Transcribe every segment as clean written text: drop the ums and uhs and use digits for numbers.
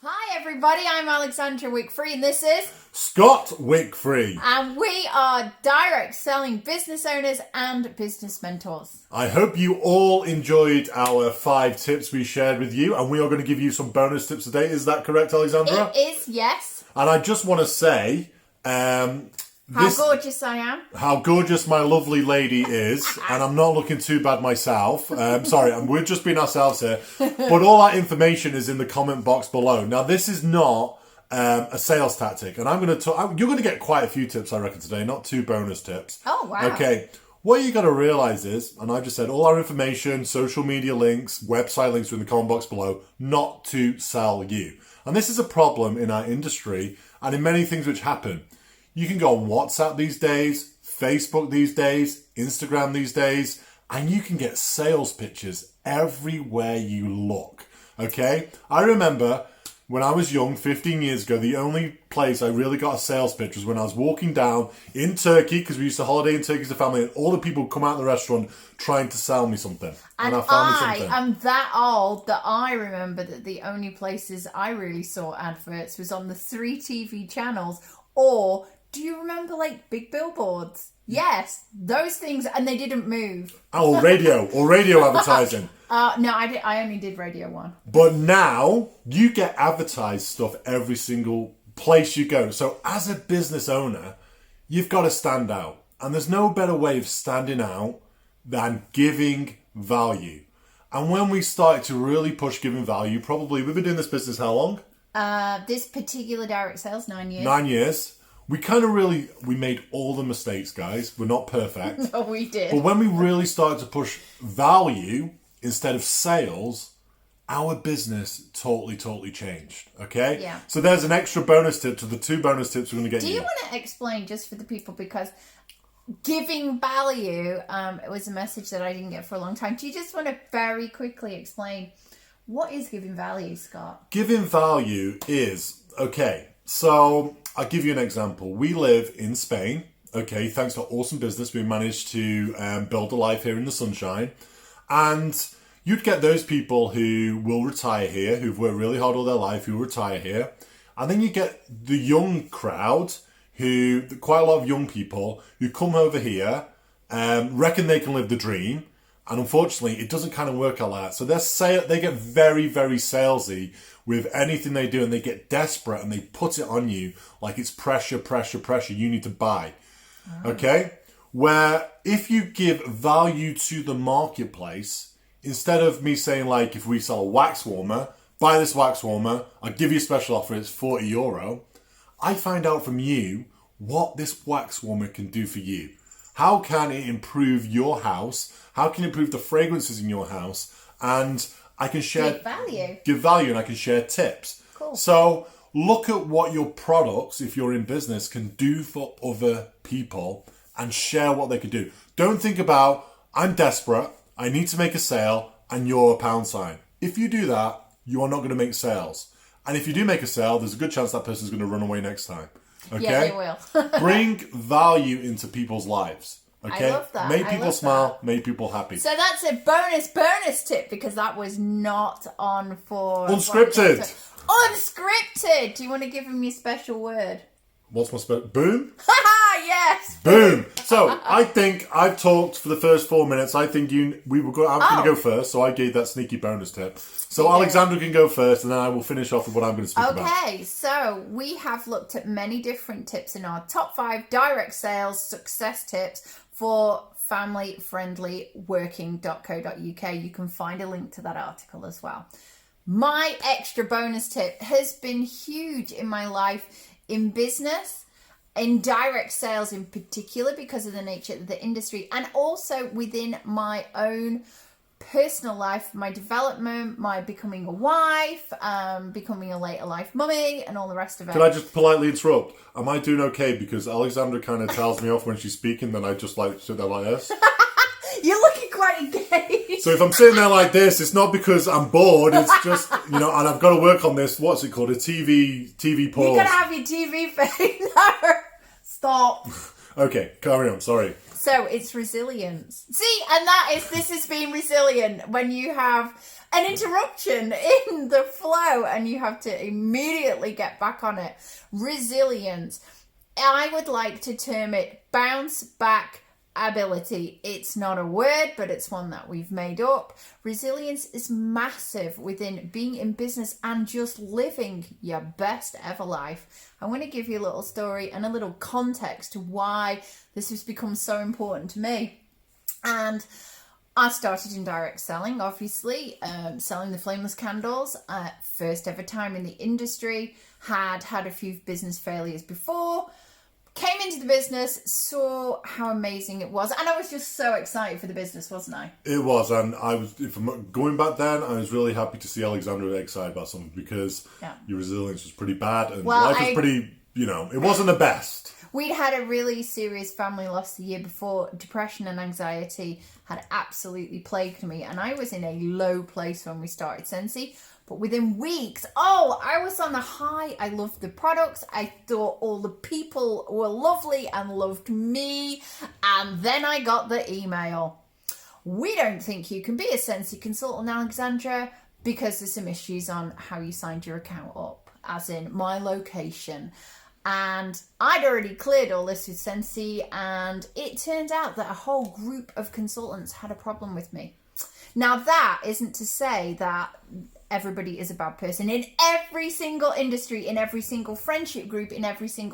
Hi everybody, I'm Alexandra Wickfree and this is Scott Wickfree. And we are direct selling business owners and business mentors. I hope you all enjoyed our 5 tips we shared with you, and we are going to give you some bonus tips today. Is that correct, Alexandra? It is, yes. And I just want to say... how gorgeous I am. How gorgeous my lovely lady is, and I'm not looking too bad myself. Sorry, we're just being ourselves here. But all that information is in the comment box below. Now, this is not a sales tactic, and I'm going to talk. You're going to get quite a few tips, I reckon, today, not 2 bonus tips. Oh, wow. Okay, what you got to realise is, and I just said all our information, social media links, website links are in the comment box below, not to sell you. And this is a problem in our industry and in many things which happen. You can go on WhatsApp these days, Facebook these days, Instagram these days, and you can get sales pitches everywhere you look, okay? I remember when I was young, 15 years ago, the only place I really got a sales pitch was when I was walking down in Turkey, because we used to holiday in Turkey as a family, and all the people would come out of the restaurant trying to sell me something. And I am that old that I remember that the only places I really saw adverts was on the 3 TV channels, or... do you remember, like, big billboards? Yes, those things, and they didn't move. Oh, radio advertising. No, I only did Radio 1. But now, you get advertised stuff every single place you go. So, as a business owner, you've got to stand out. And there's no better way of standing out than giving value. And when we started to really push giving value, probably, we've been doing this business how long? This particular direct sales, 9 years. 9 years. We made all the mistakes, guys. We're not perfect. No, we did. But when we really started to push value instead of sales, our business totally changed. Okay? Yeah. So there's an extra bonus tip to the 2 bonus tips we're going to get you. Do you want to explain just for the people, because giving value was a message that I didn't get for a long time. Do you just want to very quickly explain what is giving value, Scott? Giving value is, okay, so... I'll give you an example. We live in Spain. Okay, thanks to awesome business, we managed to build a life here in the sunshine. And you'd get those people who will retire here, who've worked really hard all their life, who retire here. And then you get the young crowd, quite a lot of young people, who come over here, reckon they can live the dream. And unfortunately, it doesn't kind of work out like that. So they get very, very salesy with anything they do, and they get desperate and they put it on you like it's pressure, you need to buy. Oh. Okay? Where if you give value to the marketplace, instead of me saying, like, if we sell a wax warmer, buy this wax warmer, I'll give you a special offer, it's €40, I find out from you what this wax warmer can do for you. How can it improve your house? How can it improve the fragrances in your house? And I can share... Give value, and I can share tips. Cool. So look at what your products, if you're in business, can do for other people and share what they can do. Don't think about, I'm desperate, I need to make a sale, and you're a pound sign. If you do that, you are not going to make sales. And if you do make a sale, there's a good chance that person's going to run away next time. Okay? Yeah, they will. Bring value into people's lives. Okay? I love that. Make people smile, make people happy. So that's a bonus tip, because that was not on for... Unscripted. Unscripted. Do you want to give him your special word? What's my special... Boom? Haha, yes. Boom. So I think I've talked for the first 4 minutes. I think I'm going to go first, so I gave that sneaky bonus tip. So Alexandra can go first, and then I will finish off with what I'm going to speak about. Okay, so we have looked at many different tips in our top 5 direct sales success tips for family-friendly working.co.uk. You can find a link to that article as well. My extra bonus tip has been huge in my life in business, in direct sales in particular, because of the nature of the industry, and also within my own personal life, my development, my becoming a wife, becoming a later life mummy, and all the rest of it. Can I just politely interrupt? Am I doing okay? Because Alexandra kind of tells me off when she's speaking, then I just like sit there like this. You're looking quite engaged. So if I'm sitting there like this, it's not because I'm bored. It's just, and I've got to work on this. What's it called? A TV pause. You're going to have your TV face. No. Stop. Okay, carry on. Sorry. So it's resilience. See, and this is being resilient when you have an interruption in the flow and you have to immediately get back on it. Resilience. I would like to term it bounce back ability. It's not a word, but it's one that we've made up. Resilience is massive within being in business and just living your best ever life. I want to give you a little story and a little context to why this has become so important to me. And I started in direct selling, obviously, selling the flameless candles. First ever time in the industry, had a few business failures before. Came into the business, saw how amazing it was, and I was just so excited for the business, wasn't I? It was, and I was. If I'm going back then, I was really happy to see Alexandra excited about something because your resilience was pretty bad, and life was pretty. It wasn't the best. We'd had a really serious family loss the year before. Depression and anxiety had absolutely plagued me, and I was in a low place when we started Scentsy. But within weeks, I was on the high. I loved the products. I thought all the people were lovely and loved me. And then I got the email. We don't think you can be a Scentsy consultant, Alexandra, because there's some issues on how you signed your account up, as in my location. And I'd already cleared all this with Scentsy, and it turned out that a whole group of consultants had a problem with me. Now, that isn't to say that everybody is a bad person. In every single industry, in every single friendship group, in everything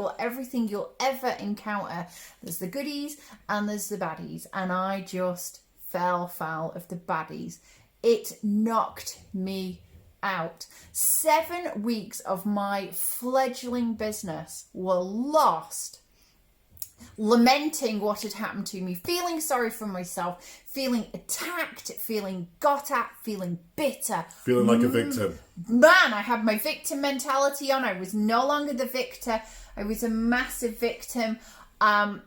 you'll ever encounter, there's the goodies and there's the baddies. And I just fell foul of the baddies. It knocked me out. 7 weeks of my fledgling business were lost, lamenting what had happened to me, feeling sorry for myself, feeling attacked, feeling got at, feeling bitter. Feeling like a victim. Man, I had my victim mentality on. I was no longer the victor. I was a massive victim. And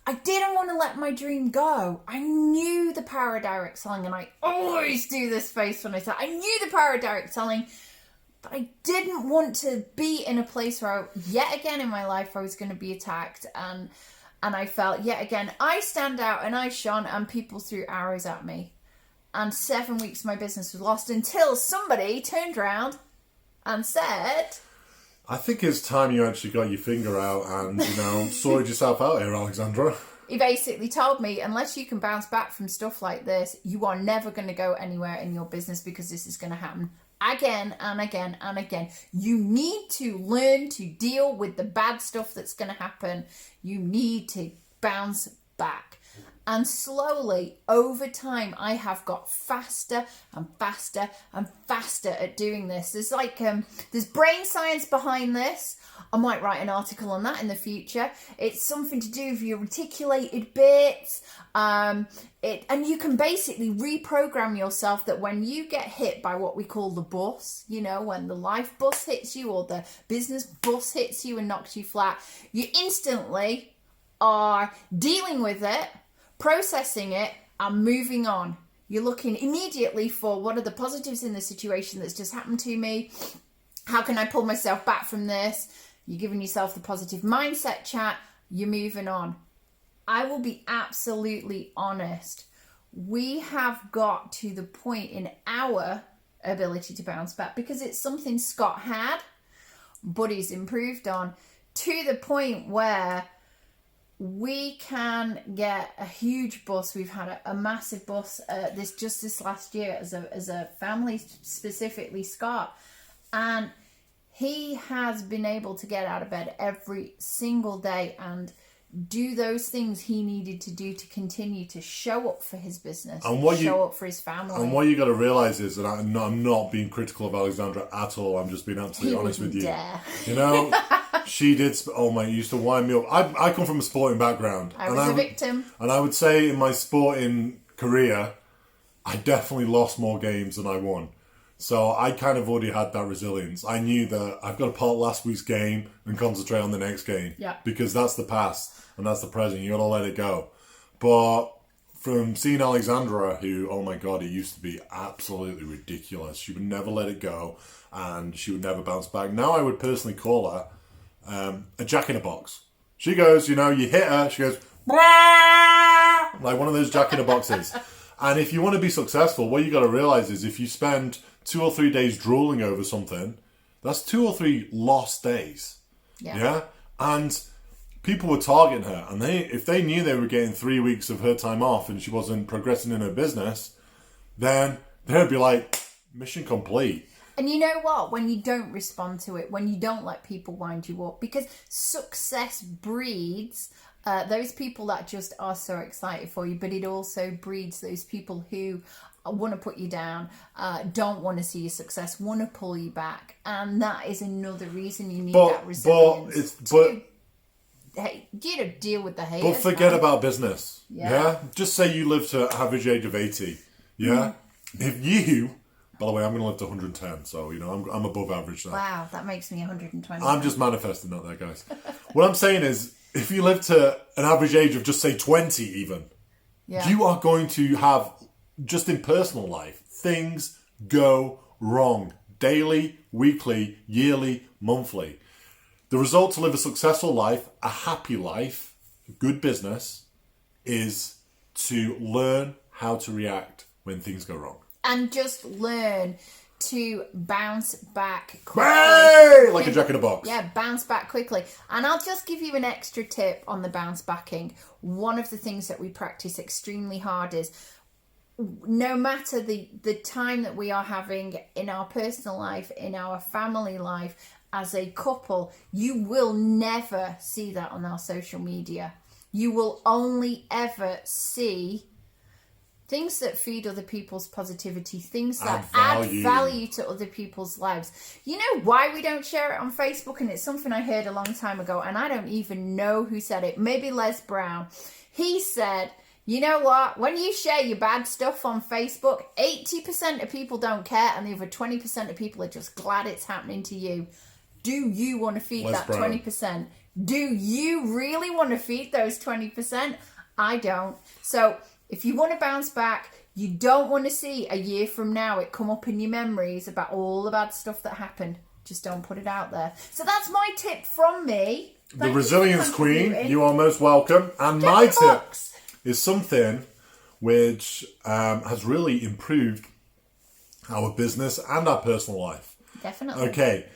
I didn't want to let my dream go. I knew the power of direct selling, and I always do this face when I say I knew the power of direct selling, but I didn't want to be in a place where yet again in my life I was going to be attacked, and I felt yet again I stand out and I shone and people threw arrows at me. And 7 weeks my business was lost until somebody turned around and said, I think it's time you actually got your finger out and, sorted yourself out here, Alexandra. He basically told me, unless you can bounce back from stuff like this, you are never going to go anywhere in your business because this is going to happen again and again and again. You need to learn to deal with the bad stuff that's going to happen. You need to bounce back. And slowly, over time, I have got faster and faster and faster at doing this. There's brain science behind this. I might write an article on that in the future. It's something to do with your reticulated bits. And you can basically reprogram yourself that when you get hit by what we call the bus, when the life bus hits you or the business bus hits you and knocks you flat, you instantly are dealing with it, processing it, and moving on. You're looking immediately for what are the positives in the situation that's just happened to me. How can I pull myself back from this? You're giving yourself the positive mindset chat. You're moving on. I will be absolutely honest. We have got to the point in our ability to bounce back because it's something Scott had, but he's improved on, to the point where we can get a huge bus. We've had a massive bus this last year as a family, specifically Scott, and he has been able to get out of bed every single day and do those things he needed to do to continue to show up for his business, and show up for his family. And what you got to realise is that I'm not being critical of Alexandra at all. I'm just being absolutely honest with you. Dare. She did. Oh my! Used to wind me up. I come from a sporting background. I was a victim, and I would say in my sporting career, I definitely lost more games than I won. So I kind of already had that resilience. I knew that I've got to part last week's game and concentrate on the next game. Yeah. Because that's the past and that's the present. You got to let it go. But from seeing Alexandra, who, oh my God, it used to be absolutely ridiculous. She would never let it go and she would never bounce back. Now I would personally call her a jack in a box. She goes, you hit her, she goes, like one of those jack in a boxes. And if you want to be successful, what you got to realize is if you spend 2 or 3 days drooling over something, that's 2 or 3 lost days. Yeah. And people were targeting her, and if they knew they were getting 3 weeks of her time off and she wasn't progressing in her business, then they'd be like, mission complete. And you know what? When you don't respond to it, when you don't let people wind you up, because success breeds those people that just are so excited for you, but it also breeds those people who want to put you down, don't want to see your success, want to pull you back. And that is another reason you need that resilience. Deal with the haters. But forget about business. Yeah. Just say you live to average age of 80. Yeah. If you... By the way, I'm going to live to 110, so, I'm above average now. Wow, that makes me 120. I'm just manifesting that there, guys. What I'm saying is, if you live to an average age of just, say, 20 even, you are going to have, just in personal life, things go wrong. Daily, weekly, yearly, monthly. The result to live a successful life, a happy life, good business, is to learn how to react when things go wrong. And just learn to bounce back quickly. Hey! Like a jack in a box. Yeah, bounce back quickly. And I'll just give you an extra tip on the bounce backing. One of the things that we practice extremely hard is no matter the time that we are having in our personal life, in our family life, as a couple, you will never see that on our social media. You will only ever see things that feed other people's positivity, things that add value to other people's lives. You know why we don't share it on Facebook? And it's something I heard a long time ago, and I don't even know who said it. Maybe Les Brown. He said, you know what? When you share your bad stuff on Facebook, 80% of people don't care, and the other 20% of people are just glad it's happening to you. Do you want to feed that 20%? Do you really want to feed those 20%? I don't. So if you want to bounce back, you don't want to see a year from now it come up in your memories about all the bad stuff that happened. Just don't put it out there. So that's my tip from me. The Resilience Queen, you are most welcome. And my tip is something which has really improved our business and our personal life. Definitely. Okay.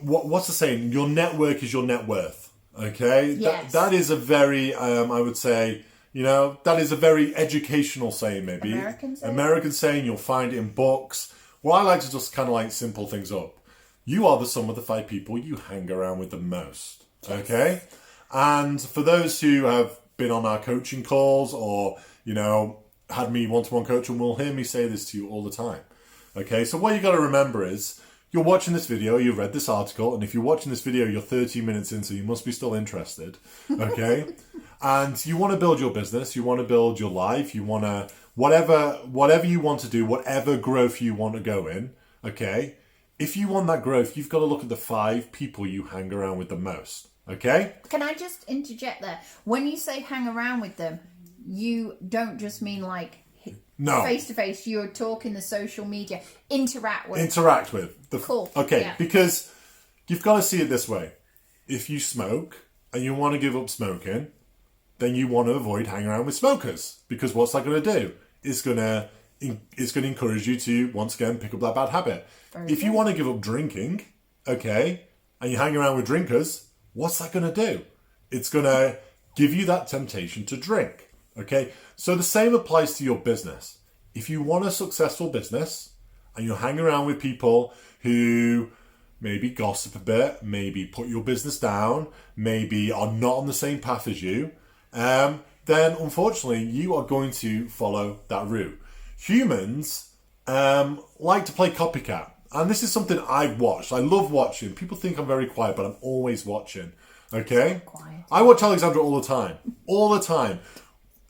What's the saying? Your network is your net worth. Okay? Yes. That is a very, I would say... that is a very educational saying, maybe. American saying, you'll find it in books. Well, I like to just kind of like simple things up. You are the sum of the 5 people you hang around with the most. Okay? And for those who have been on our coaching calls or, had me one-to-one coaching will hear me say this to you all the time. Okay? So what you got to remember is, you're watching this video, you've read this article, and if you're watching this video, you're 13 minutes in, so you must be still interested. Okay? And you want to build your business, you want to build your life, you want to, whatever you want to do, whatever growth you want to go in, okay? If you want that growth, you've got to look at the 5 people you hang around with the most, okay? Can I just interject there? When you say hang around with them, you don't just mean like face to face, you're talking the social media, interact with. Cool. Okay, because you've got to see it this way. If you smoke and you want to give up smoking, then you want to avoid hanging around with smokers, because what's that going to do? It's going to encourage you to once again pick up that bad habit. If you want to give up drinking, okay, and you hang around with drinkers, what's that going to do? It's going to give you that temptation to drink. Okay, so the same applies to your business. If you want a successful business and you're hanging around with people who maybe gossip a bit, maybe put your business down, maybe are not on the same path as you, then unfortunately you are going to follow that route. Humans like to play copycat. And this is something I've watched. I love watching. People think I'm very quiet, but I'm always watching. Okay? I watch Alexandra all the time. All the time.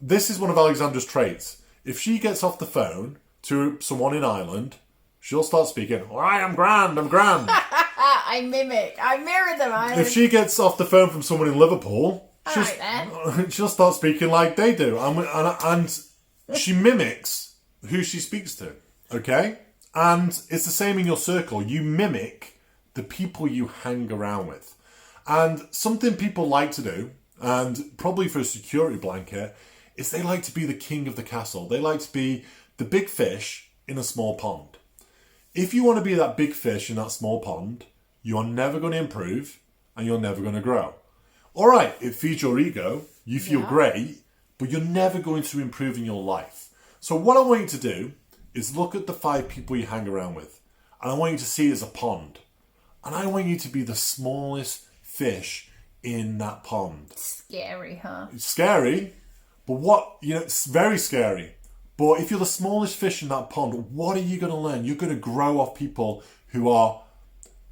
This is one of Alexandra's traits. If she gets off the phone to someone in Ireland, she'll start speaking, all right, I'm grand. I mirror them. If she gets off the phone from someone in Liverpool, she'll start speaking like they do. And she mimics who she speaks to, okay? And it's the same in your circle. You mimic the people you hang around with. And something people like to do, and probably for a security blanket, is they like to be the king of the castle. They like to be the big fish in a small pond. If you want to be that big fish in that small pond, you're never going to improve and you're never going to grow. All right, it feeds your ego. You feel great, but you're never going to improve in your life. So what I want you to do is look at the 5 people you hang around with. And I want you to see it as a pond. And I want you to be the smallest fish in that pond. Scary, huh? It's scary, but it's very scary. But if you're the smallest fish in that pond, what are you going to learn? You're going to grow off people who are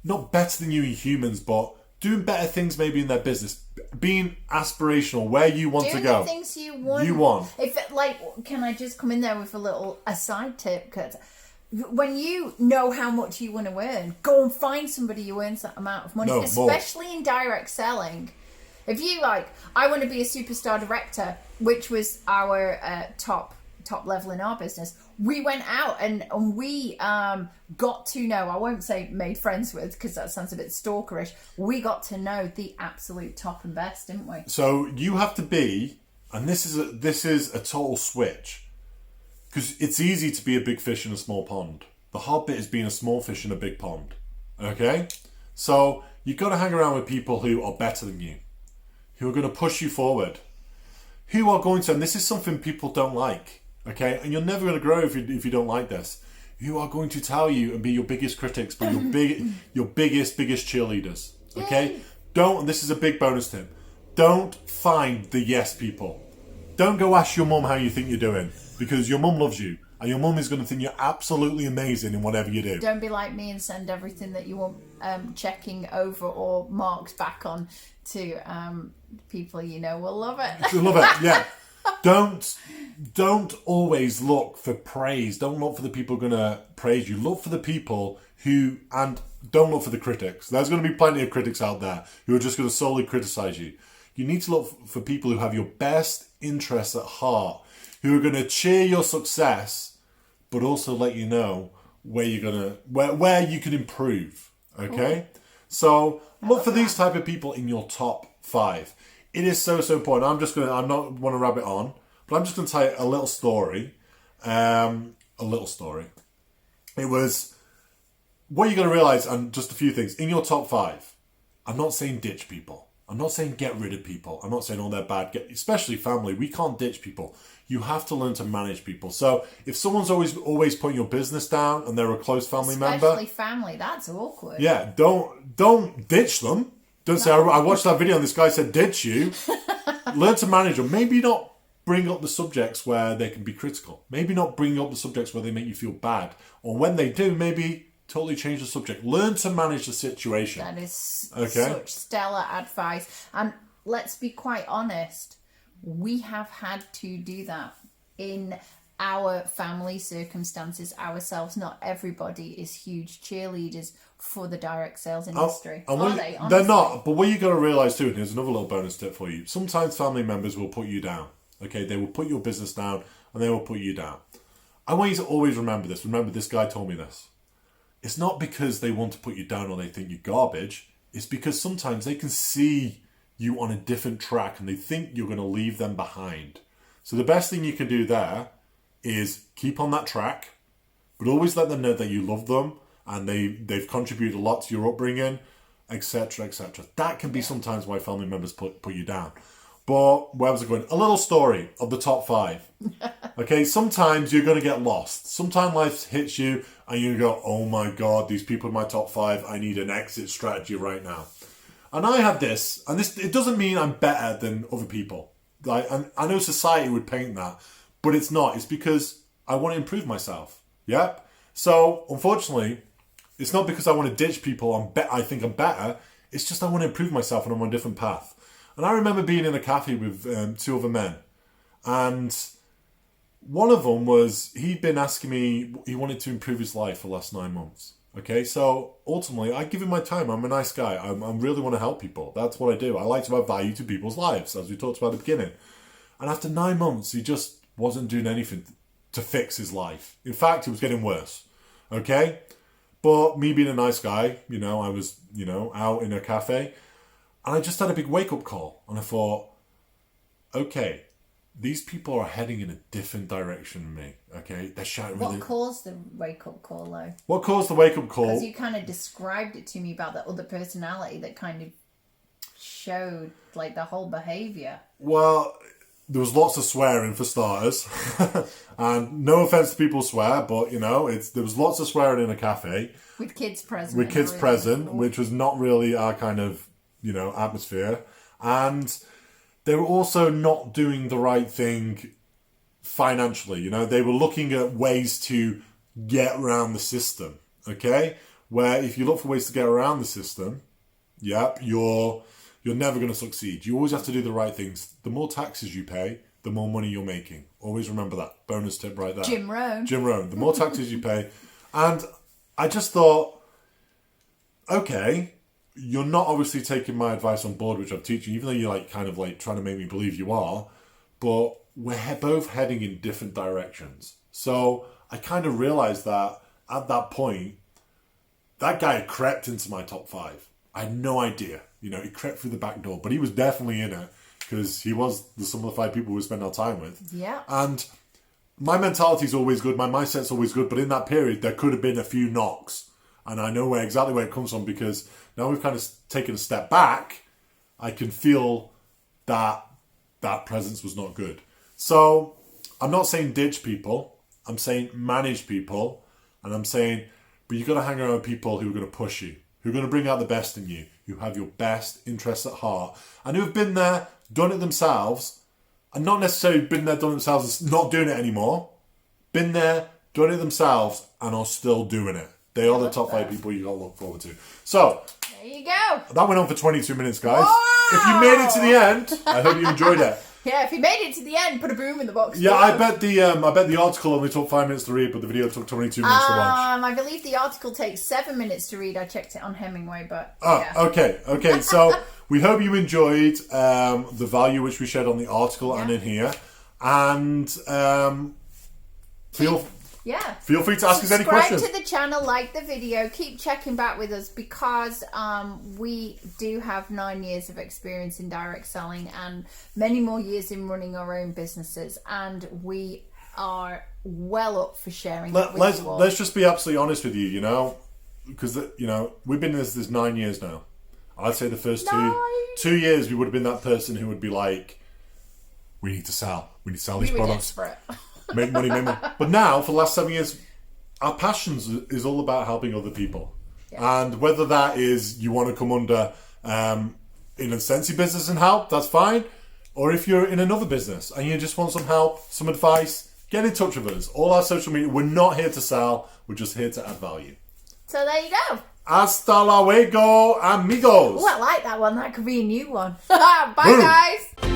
not better than you in humans, but doing better things maybe in their business. Being aspirational, where you want to go. Doing the things you want. Can I just come in there with a little aside tip? Because when you know how much you want to earn, go and find somebody who earns that amount of money, especially in direct selling. If you I want to be a superstar director, which was our top level in our business, we went out and we got to know, I won't say made friends with, because that sounds a bit stalkerish, we got to know the absolute top and best, didn't we? So you have to be, and this is a total switch, because it's easy to be a big fish in a small pond. The hard bit is being a small fish in a big pond. Okay? So you've got to hang around with people who are better than you, who are going to push you forward, who are going to, and this is something people don't like, okay? And you're never going to grow if you don't like this. Who are going to tell you and be your biggest critics, but your biggest cheerleaders, okay? And this is a big bonus tip, don't find the yes people. Don't go ask your mum how you think you're doing, because your mum loves you. And your mum is going to think you're absolutely amazing in whatever you do. Don't be like me and send everything that you want checking over or marked back on to people you know will love it. Love it, yeah. Don't always look for praise. Don't look for the people who are going to praise you. Look for the people and don't look for the critics. There's going to be plenty of critics out there who are just going to solely criticize you. You need to look for people who have your best interests at heart, who are going to cheer your success, but also let you know where you can improve. Okay? Cool. So look for these type of people in your top 5. It is so important. I'm not want to rabbit on, but I'm just going to tell you a little story. It was, what you're going to realize, and just a few things in your top 5. I'm not saying ditch people. I'm not saying get rid of people. I'm not saying, oh, they're bad. Especially family. We can't ditch people. You have to learn to manage people. So if someone's always putting your business down and they're a close family member. Especially family. That's awkward. Yeah. Don't ditch them. Don't say, I watched that video and this guy said ditch you. Learn to manage them. Maybe not bring up the subjects where they can be critical. Maybe not bring up the subjects where they make you feel bad. Or when they do, maybe totally change the subject. Learn to manage the situation. That is such stellar advice. And let's be quite honest, we have had to do that in our family circumstances ourselves. Not everybody is huge cheerleaders for the direct sales industry. Are they? Honestly? They're not. But what you got to realise too, and here's another little bonus tip for you. Sometimes family members will put you down. Okay, they will put your business down and they will put you down. I want you to always remember this. Remember, this guy told me this. It's not because they want to put you down or they think you're garbage. It's because sometimes they can see you on a different track and they think you're going to leave them behind. So the best thing you can do there is keep on that track, but always let them know that you love them and they've contributed a lot to your upbringing, etc., etc. That can be sometimes why family members put you down. But where was I going? A little story of the top 5. Okay, sometimes you're going to get lost. Sometimes life hits you and you go, oh my God, these people in my top 5, I need an exit strategy right now. And I had this, and it doesn't mean I'm better than other people. And I know society would paint that, but it's not. It's because I want to improve myself. Yep. So, unfortunately, it's not because I want to ditch people. I think I'm better. It's just I want to improve myself and I'm on a different path. And I remember being in a cafe with 2 other men. And one of them he'd been asking me, he wanted to improve his life for the last 9 months. Okay, so ultimately, I give him my time. I'm a nice guy. I really want to help people. That's what I do. I like to add value to people's lives, as we talked about at the beginning. And after 9 months, he just wasn't doing anything to fix his life. In fact, it was getting worse. Okay? But me being a nice guy, I was, out in a cafe. And I just had a big wake-up call. And I thought, okay, these people are heading in a different direction than me. Okay, they're shouting. What caused the wake up call though? What caused the wake up call? Because you kind of described it to me about the other personality that kind of showed like the whole behaviour. Well, there was lots of swearing for starters, and no offense to people who swear, but there was lots of swearing in a cafe with kids present. Which was not really our kind of atmosphere, and they were also not doing the right thing financially. They were looking at ways to get around the system. Okay, where if you look for ways to get around the system, you're never going to succeed. You always have to do the right things. The more taxes you pay, the more money you're making. Always remember that. Bonus tip right there. Jim Rohn. The more taxes you pay. And I just thought, okay, you're not obviously taking my advice on board, which I'm teaching, even though you're kind of trying to make me believe you are. But we're both heading in different directions. So I kind of realized that at that point, that guy had crept into my top 5. I had no idea. He crept through the back door, but he was definitely in it because he was some of the 5 people we spend our time with. Yeah. And my mentality is always good. My mindset's always good. But in that period, there could have been a few knocks. And I know exactly where it comes from because now we've kind of taken a step back. I can feel that presence was not good. So I'm not saying ditch people. I'm saying manage people. And I'm saying, but you've got to hang around with people who are going to push you, who are going to bring out the best in you, who have your best interests at heart, and who have been there, done it themselves, and not necessarily been there, done it themselves, and not doing it anymore. Been there, done it themselves, and are still doing it. They are the top 5 people you got to look forward to. So, there you go. That went on for 22 minutes, guys. Whoa! If you made it to the end, I hope you enjoyed it. Yeah, if you made it to the end, put a boom in the box. Yeah, I bet the article only took 5 minutes to read, but the video took 22 minutes to watch. I believe the article takes 7 minutes to read. I checked it on Hemingway, but Okay. So we hope you enjoyed the value which we shared on the article and in here, and feel free to ask us any questions. Subscribe to the channel, like the video, keep checking back with us because we do have 9 years of experience in direct selling and many more years in running our own businesses, and we are well up for sharing it with you all. Let's just be absolutely honest with you, because we've been in this 9 years now. I'd say the first 2 years we would have been that person who would be like, we need to sell these products. Desperate. Make money. But now, for the last 7 years, our passions is all about helping other people. Yeah. And whether that is you want to come under in a Scentsy business and help, that's fine. Or if you're in another business and you just want some help, some advice, get in touch with us. All our social media, we're not here to sell. We're just here to add value. So there you go. Hasta luego, amigos. Oh, I like that one. That could be a new one. Bye, guys.